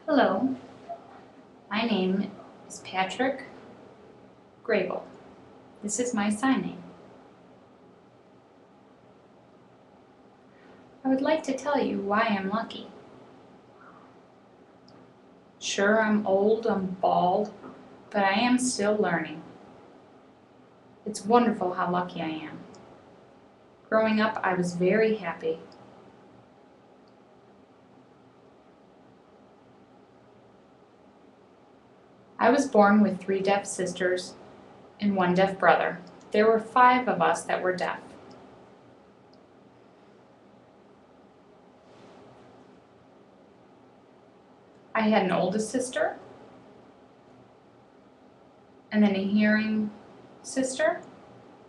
Hello, my name is Patrick Graybill. This is my sign name. I would like to tell you why I'm lucky. Sure, I'm old, I'm bald, but I am still learning. It's wonderful how lucky I am. Growing up, I was very happy. I was born with 3 deaf sisters and 1 deaf brother. There were 5 of us that were deaf. I had an oldest sister, and then a hearing sister,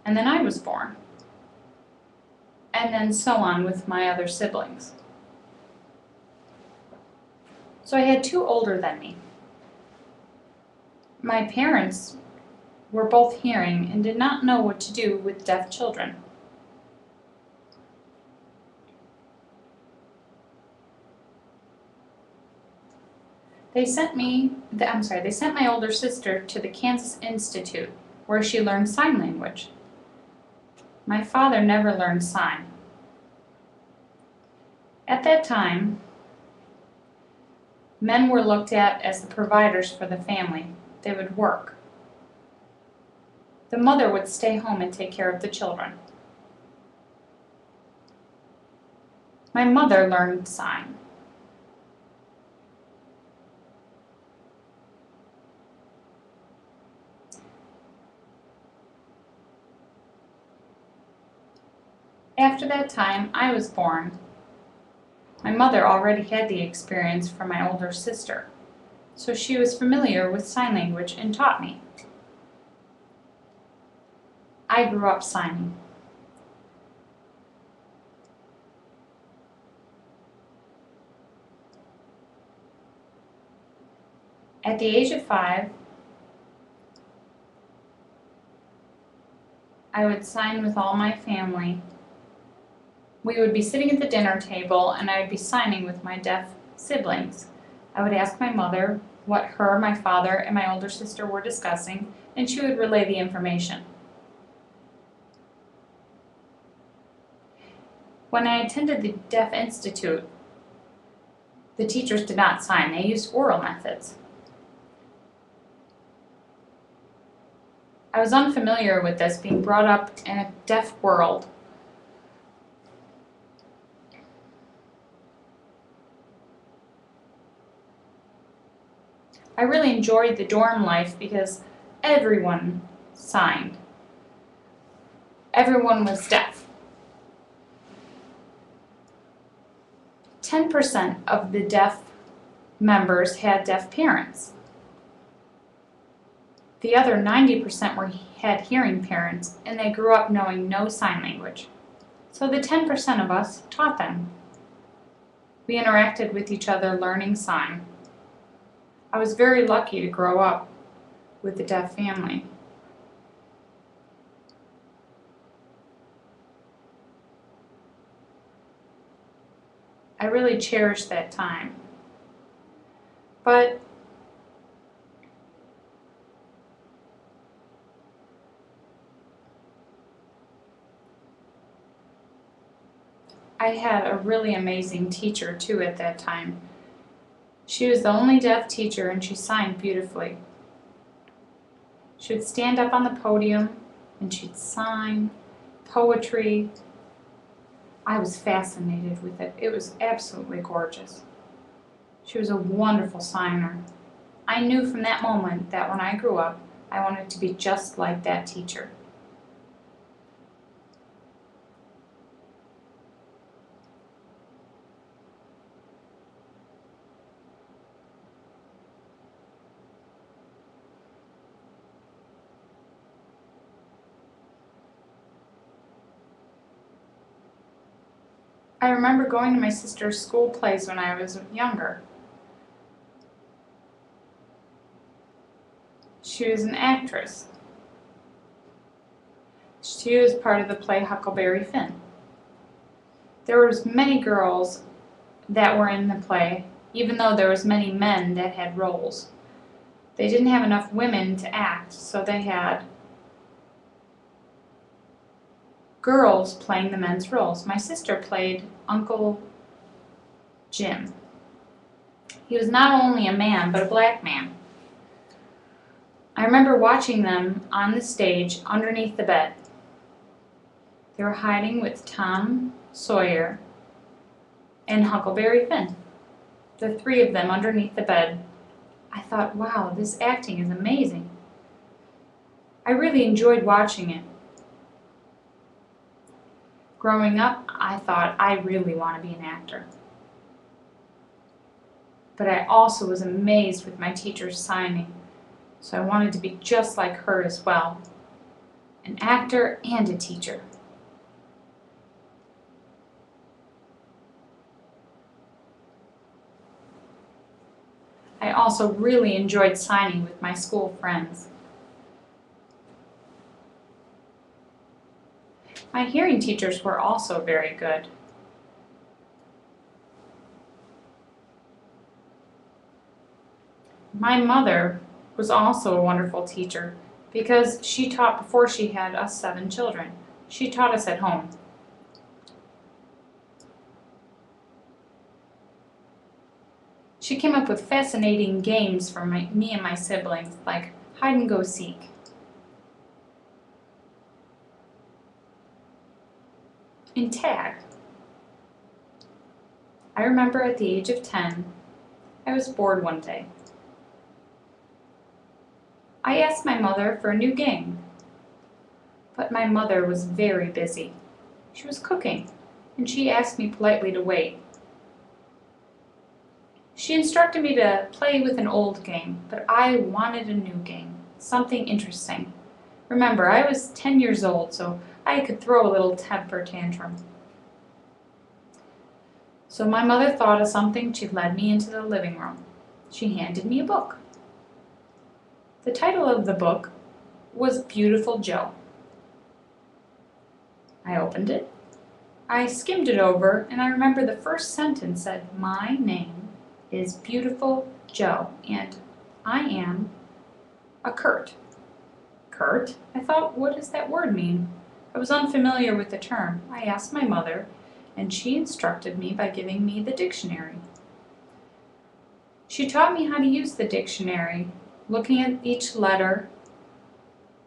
and then I was born. And then so on with my other siblings. So I had 2 older than me. My parents were both hearing and did not know what to do with deaf children. They sent my older sister to the Kansas Institute, where she learned sign language. My father never learned sign. At that time, men were looked at as the providers for the family. They would work. The mother would stay home and take care of the children. My mother learned sign. After that time, I was born. My mother already had the experience from my older sister, so she was familiar with sign language and taught me. I grew up signing. At the age of 5, I would sign with all my family. We would be sitting at the dinner table and I would be signing with my deaf siblings. I would ask my mother what her, my father, and my older sister were discussing, and she would relay the information. When I attended the Deaf Institute, the teachers did not sign. They used oral methods. I was unfamiliar with this, being brought up in a deaf world. I really enjoyed the dorm life because everyone signed. Everyone was deaf. 10% of the deaf members had deaf parents. The other 90% had hearing parents, and they grew up knowing no sign language. So the 10% of us taught them. We interacted with each other learning sign. I was very lucky to grow up with a deaf family. I really cherish that time. But I had a really amazing teacher too at that time. She was the only deaf teacher and she signed beautifully. She would stand up on the podium and she'd sign poetry. I was fascinated with it. It was absolutely gorgeous. She was a wonderful signer. I knew from that moment that when I grew up, I wanted to be just like that teacher. I remember going to my sister's school plays when I was younger. She was an actress. She was part of the play Huckleberry Finn. There was many girls that were in the play, even though there was many men that had roles. They didn't have enough women to act, so they had girls playing the men's roles. My sister played Uncle Jim. He was not only a man, but a black man. I remember watching them on the stage underneath the bed. They were hiding with Tom Sawyer and Huckleberry Finn. The three of them underneath the bed. I thought, wow, this acting is amazing. I really enjoyed watching it. Growing up, I thought I really want to be an actor. But I also was amazed with my teacher's signing, so I wanted to be just like her as well, an actor and a teacher. I also really enjoyed signing with my school friends. My hearing teachers were also very good. My mother was also a wonderful teacher because she taught before she had us 7 children. She taught us at home. She came up with fascinating games for me and my siblings, like hide and go seek. And tag. I remember at the age of 10, I was bored one day. I asked my mother for a new game, but my mother was very busy. She was cooking, and she asked me politely to wait. She instructed me to play with an old game, but I wanted a new game, something interesting. Remember, I was 10 years old, so I could throw a little temper tantrum. So my mother thought of something. She led me into the living room. She handed me a book. The title of the book was Beautiful Joe. I opened it. I skimmed it over, and I remember the first sentence said, "My name is Beautiful Joe, and I am a Kurt." Kurt? I thought, what does that word mean? I was unfamiliar with the term. I asked my mother, and she instructed me by giving me the dictionary. She taught me how to use the dictionary, looking at each letter,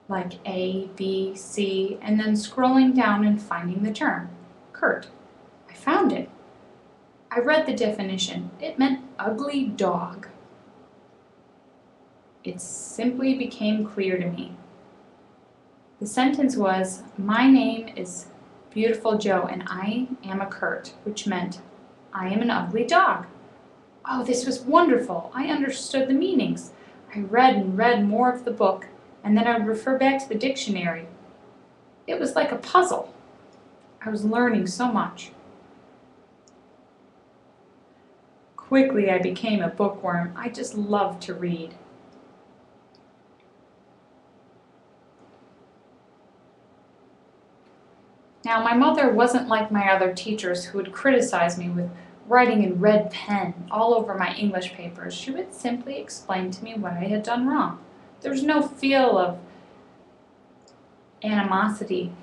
like A, B, C, and then scrolling down and finding the term, Kurt. I found it. I read the definition. It meant ugly dog. It simply became clear to me. The sentence was, "My name is Beautiful Joe, and I am a Kurt," which meant, I am an ugly dog. Oh, this was wonderful. I understood the meanings. I read and read more of the book, and then I would refer back to the dictionary. It was like a puzzle. I was learning so much. Quickly, I became a bookworm. I just loved to read. Now, my mother wasn't like my other teachers who would criticize me with writing in red pen all over my English papers. She would simply explain to me what I had done wrong. There was no feel of animosity.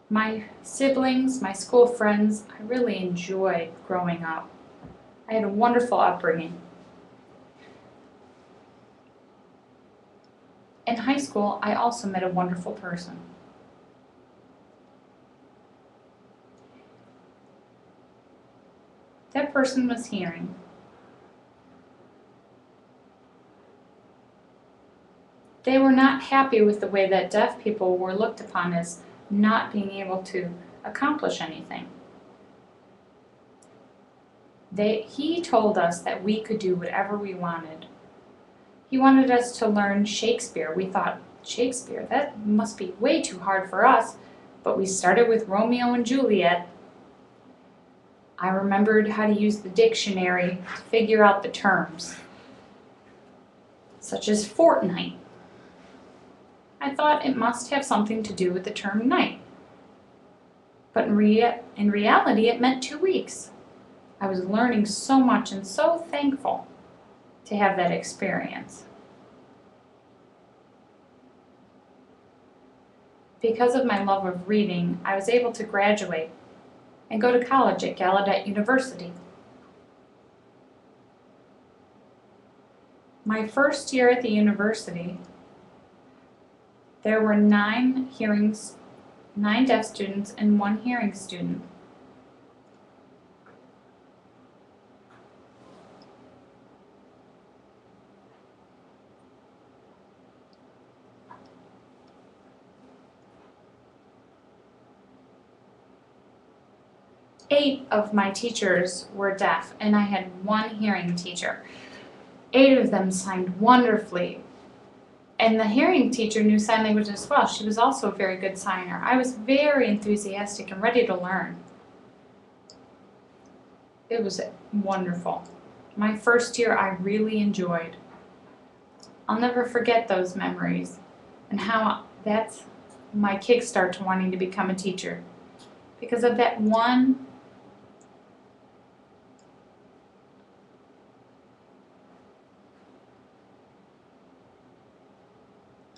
My siblings, my school friends, I really enjoyed growing up. I had a wonderful upbringing. In high school, I also met a wonderful person. That person was hearing. They were not happy with the way that deaf people were looked upon as not being able to accomplish anything. He told us that we could do whatever we wanted. He wanted us to learn Shakespeare. We thought, Shakespeare, that must be way too hard for us. But we started with Romeo and Juliet. I remembered how to use the dictionary to figure out the terms, such as fortnight. I thought it must have something to do with the term night. But in reality, it meant 2 weeks. I was learning so much and so thankful to have that experience. Because of my love of reading, I was able to graduate and go to college at Gallaudet University. My first year at the university, there were 9 deaf students and 1 hearing student. Eight of my teachers were deaf, and I had 1 hearing teacher. 8 of them signed wonderfully. And the hearing teacher knew sign language as well. She was also a very good signer. I was very enthusiastic and ready to learn. It was wonderful. My first year I really enjoyed. I'll never forget those memories and how that's my kickstart to wanting to become a teacher. Because of that one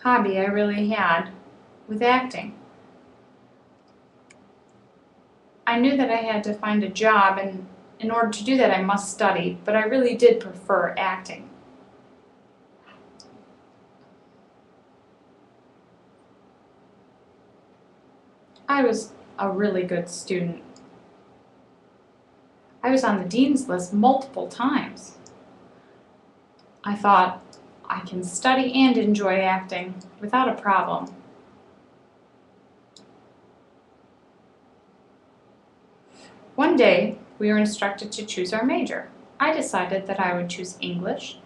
hobby I really had with acting. I knew that I had to find a job, and in order to do that I must study, but I really did prefer acting. I was a really good student. I was on the dean's list multiple times. I thought, I can study and enjoy acting without a problem. One day, we were instructed to choose our major. I decided that I would choose English,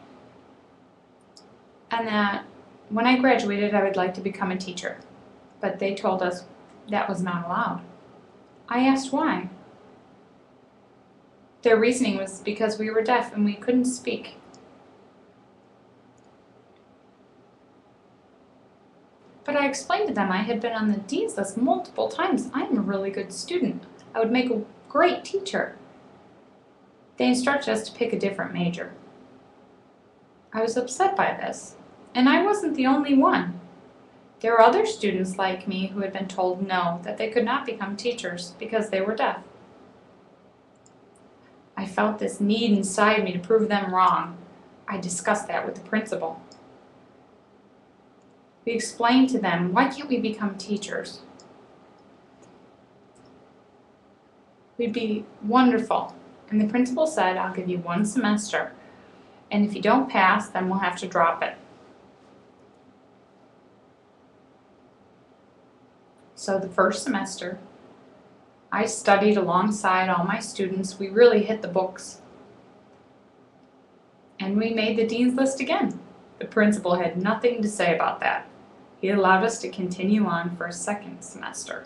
and that when I graduated I would like to become a teacher. But they told us that was not allowed. I asked why. Their reasoning was because we were deaf and we couldn't speak. But I explained to them I had been on the dean's list multiple times. I'm a really good student. I would make a great teacher. They instructed us to pick a different major. I was upset by this, and I wasn't the only one. There were other students like me who had been told no, that they could not become teachers because they were deaf. I felt this need inside me to prove them wrong. I discussed that with the principal. We explained to them, why can't we become teachers? We'd be wonderful. And the principal said, I'll give you 1 semester, and if you don't pass, then we'll have to drop it. So the first semester, I studied alongside all my students. We really hit the books. And we made the dean's list again. The principal had nothing to say about that. He allowed us to continue on for a 2nd semester.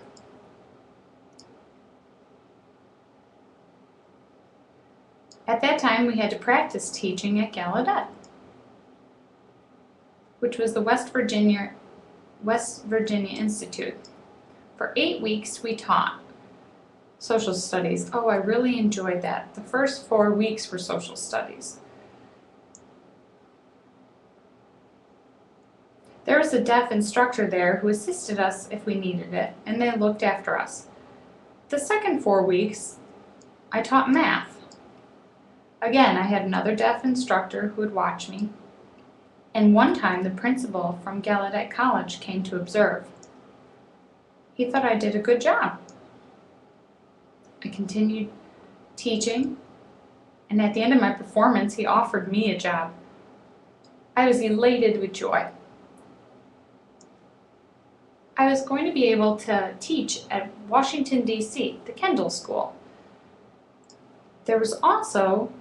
At that time, we had to practice teaching at Gallaudet, which was the West Virginia Institute. For 8 weeks, we taught social studies. Oh, I really enjoyed that. The first 4 weeks were social studies. There was a deaf instructor there who assisted us if we needed it, and they looked after us. The second 4 weeks, I taught math. Again, I had another deaf instructor who would watch me, and one time the principal from Gallaudet College came to observe. He thought I did a good job. I continued teaching, and at the end of my performance, he offered me a job. I was elated with joy. I was going to be able to teach at Washington, D.C., the Kendall School. There was also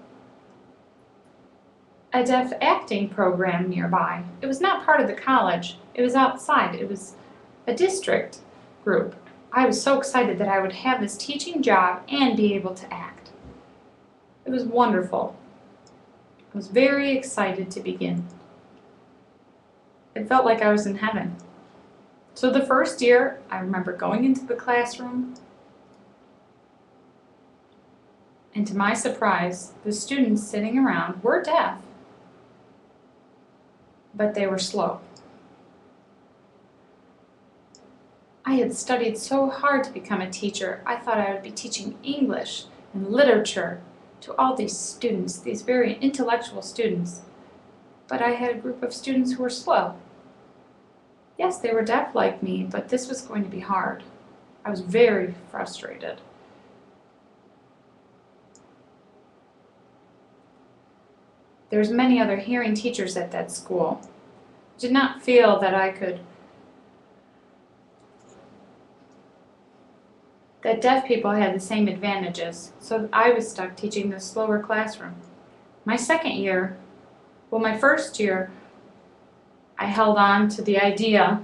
a deaf acting program nearby. It was not part of the college. It was outside. It was a district group. I was so excited that I would have this teaching job and be able to act. It was wonderful. I was very excited to begin. It felt like I was in heaven. So the first year, I remember going into the classroom, And to my surprise, the students sitting around were deaf, but they were slow. I had studied so hard to become a teacher. I thought I would be teaching English and literature to all these students, these very intellectual students. But I had a group of students who were slow. Yes, they were deaf like me, but this was going to be hard. I was very frustrated. There's many other hearing teachers at that school. I did not feel that deaf people had the same advantages, so I was stuck teaching the slower classroom. My first year, I held on to the idea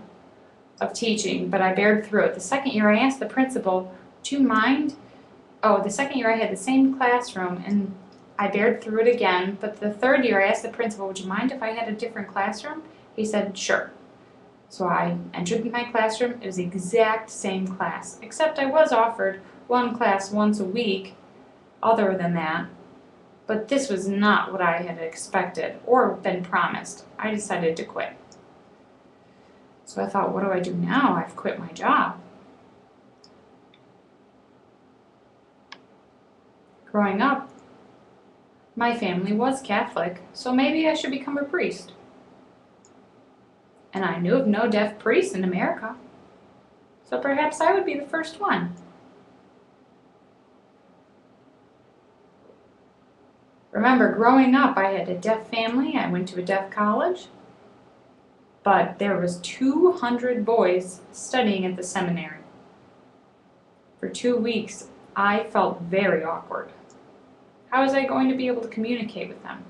of teaching, but I bared through it. The second year I asked the principal, "Do you mind?" The second year I had the same classroom and I bared through it again, but the third year I asked the principal, "Would you mind if I had a different classroom?" He said, "Sure." So I entered my classroom. It was the exact same class, except I was offered one class once a week other than that. But this was not what I had expected or been promised. I decided to quit. So I thought, what do I do now? I've quit my job. Growing up, my family was Catholic, so maybe I should become a priest. And I knew of no deaf priests in America, so perhaps I would be the first one. Remember, growing up, I had a deaf family. I went to a deaf college, but there was 200 boys studying at the seminary. For 2 weeks, I felt very awkward. How was I going to be able to communicate with them?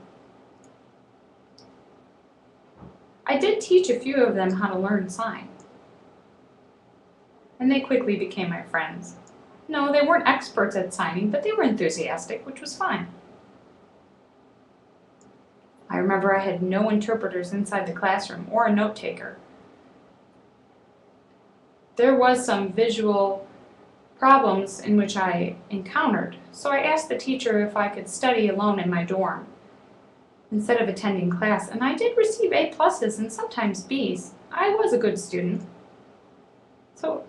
I did teach a few of them how to learn sign, and they quickly became my friends. No, they weren't experts at signing, but they were enthusiastic, which was fine. I remember I had no interpreters inside the classroom or a note taker. There was some visual problems in which I encountered, so I asked the teacher if I could study alone in my dorm instead of attending class, and I did receive A+ and sometimes B's. I was a good student. So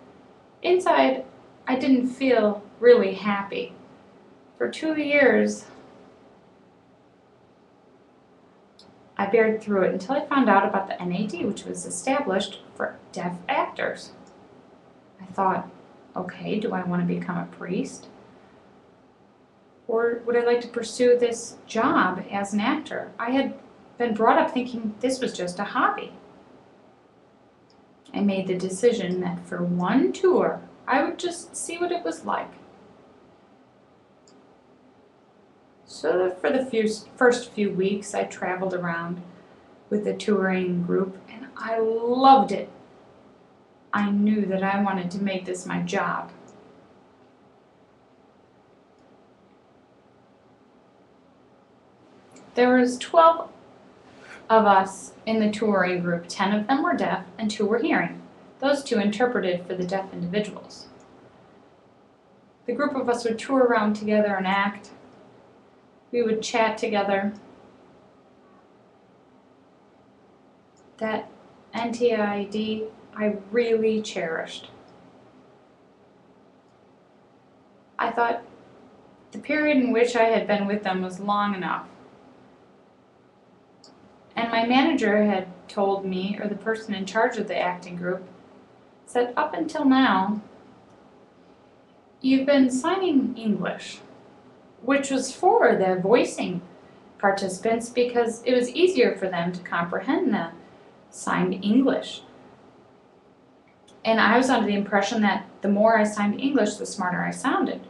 inside, I didn't feel really happy. For 2 years, I bared through it until I found out about the NAD, which was established for deaf actors. I thought, okay, do I want to become a priest? Or would I like to pursue this job as an actor? I had been brought up thinking this was just a hobby. I made the decision that for one tour, I would just see what it was like. So for the first few weeks, I traveled around with the touring group, and I loved it. I knew that I wanted to make this my job. There was 12 of us in the touring group. 10 of them were deaf and 2 were hearing. Those 2 interpreted for the deaf individuals. The group of us would tour around together and act. We would chat together. That NTID I really cherished. I thought the period in which I had been with them was long enough. And my manager had told me, or the person in charge of the acting group, said, up until now, you've been signing English, which was for the voicing participants because it was easier for them to comprehend the signed English. And I was under the impression that the more I signed English, the smarter I sounded.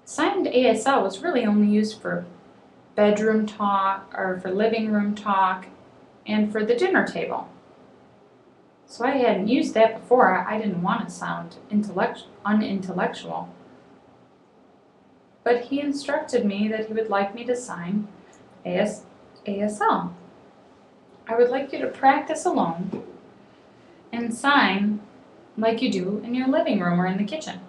Signed ASL was really only used for bedroom talk or for living room talk and for the dinner table. So I hadn't used that before. I didn't want to sound unintellectual. But he instructed me that he would like me to sign ASL. I would like you to practice alone and sign like you do in your living room or in the kitchen.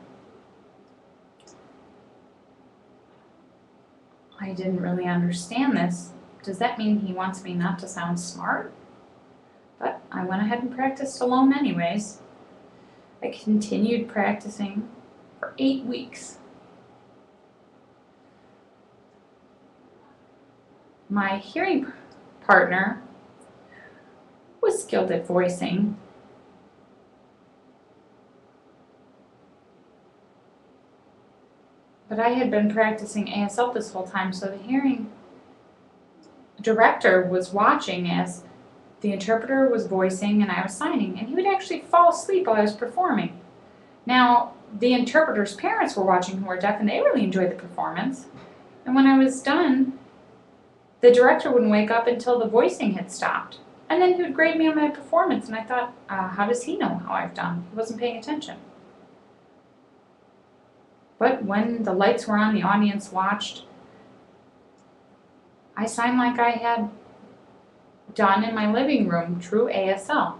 I didn't really understand this. Does that mean he wants me not to sound smart? But I went ahead and practiced alone anyways. I continued practicing for 8 weeks. My hearing partner was skilled at voicing, but I had been practicing ASL this whole time, so the hearing director was watching as the interpreter was voicing and I was signing, and he would actually fall asleep while I was performing. Now, the interpreter's parents were watching who were deaf, and they really enjoyed the performance. And when I was done, the director wouldn't wake up until the voicing had stopped. And then he would grade me on my performance, and I thought, how does he know how I've done? He wasn't paying attention. But when the lights were on, the audience watched, I signed like I had done in my living room, true ASL.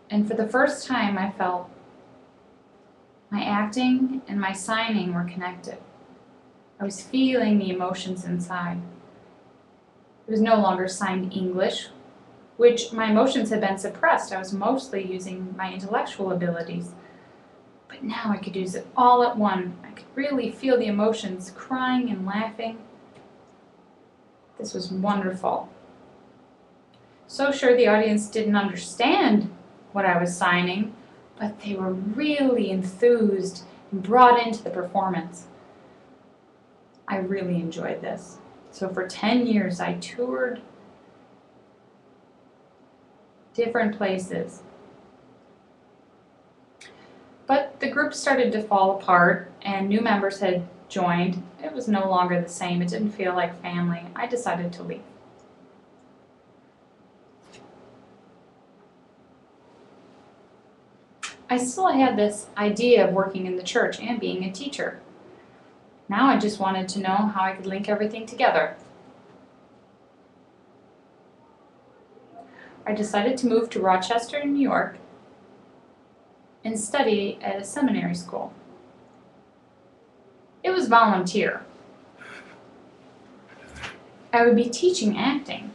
And for the first time, I felt my acting and my signing were connected. I was feeling the emotions inside. It was no longer signed English, which my emotions had been suppressed. I was mostly using my intellectual abilities. But now I could use it all at once. I could really feel the emotions, crying and laughing. This was wonderful. So sure, the audience didn't understand what I was signing, but they were really enthused and brought into the performance. I really enjoyed this. So for 10 years, I toured different places. But the group started to fall apart, and new members had joined. It was no longer the same. It didn't feel like family. I decided to leave. I still had this idea of working in the church and being a teacher. Now I just wanted to know how I could link everything together. I decided to move to Rochester, New York, and study at a seminary school. It was volunteer. I would be teaching acting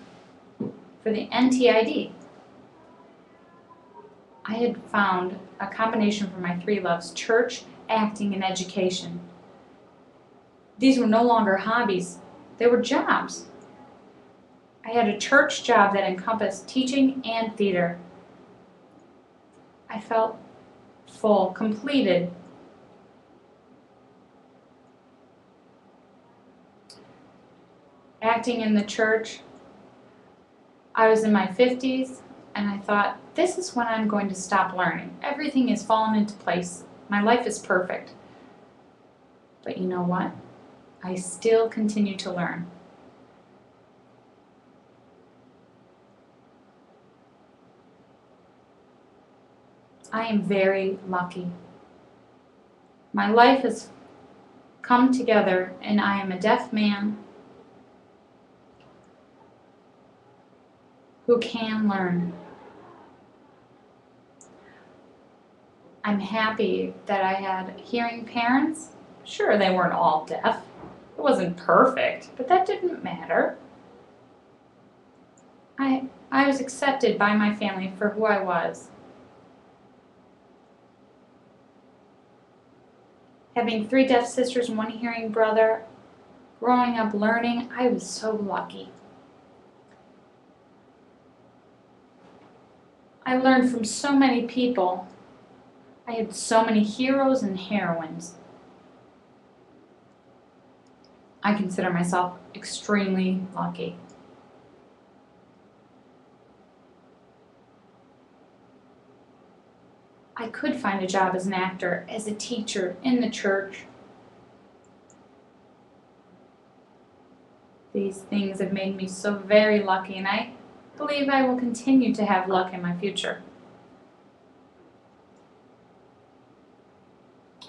for the NTID. I had found a combination for my three loves: church, acting, and education. These were no longer hobbies, they were jobs. I had a church job that encompassed teaching and theater. I felt full, completed. Acting in the church, I was in my 50s, and I thought, this is when I'm going to stop learning. Everything has fallen into place. My life is perfect. But you know what? I still continue to learn. I am very lucky. My life has come together, and I am a deaf man who can learn. I'm happy that I had hearing parents. Sure, they weren't all deaf. It wasn't perfect, but that didn't matter. I was accepted by my family for who I was. Having 3 deaf sisters and 1 hearing brother, growing up learning, I was so lucky. I learned from so many people. I had so many heroes and heroines. I consider myself extremely lucky. I could find a job as an actor, as a teacher, in the church. These things have made me so very lucky, and I believe I will continue to have luck in my future.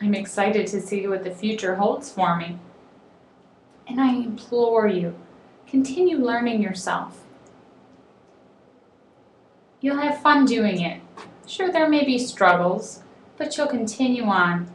I'm excited to see what the future holds for me. And I implore you, continue learning yourself. You'll have fun doing it. Sure, there may be struggles, but you'll continue on